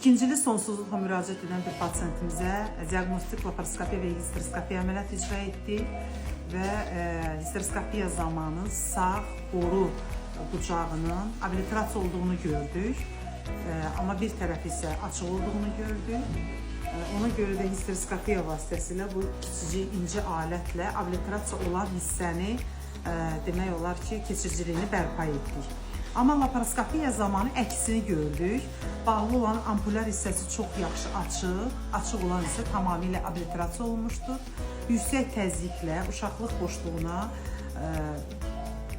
İkincili sonsuzluğa müraciət edən bir pasientimizə diaqnostik laparoskopiya və histeroskopiya əməliyyat icra etdik və histeroskopiya zamanı sağ boru bucağının obliterasiya olduğunu gördük. Amma bir tərəfi isə açıq olduğunu gördük. Ona görə də histeroskopiya vasitəsilə bu kiçicik ince alətlə obliterasiya olan hissəni demək olar ki, keçiriciliyini bərpa etdik. Amma laparoskopiya zamanı əksini gördük. Bağlı olan ampulyar hissəsi çox yaxşı açıq olan isə tamamilə obliterasiya olmuşdur. Yüksək təzyiqlə uşaqlıq boşluğuna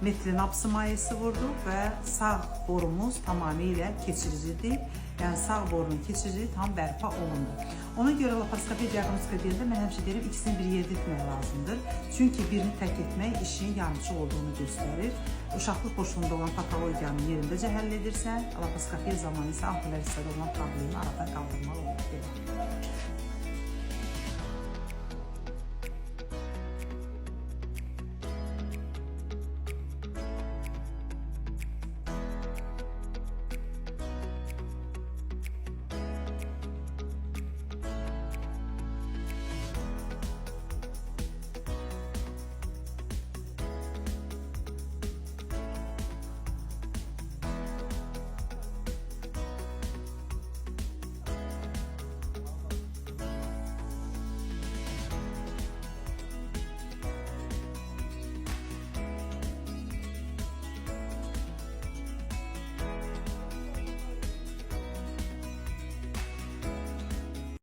metlinapsı mayesi vurduq və sağ borumuz tamamilə keçiricidir. Yəni sağ borunun keçiriciliyi tam bərpa olundu. Ona görə laparoskopiya diaqnostika deyəndə mən həmişə deyirəm, ikisini bir yerdə etmək lazımdır. Çünki birini tək etmək işin yarımçıq olduğunu göstərir. Uşaqlıq boşluğunda olan patologiyanı yerindəcə həll edirsən, laparoskopiya zamanı isə ampulyar hissədə olan problemi aradan qaldırmaq olur.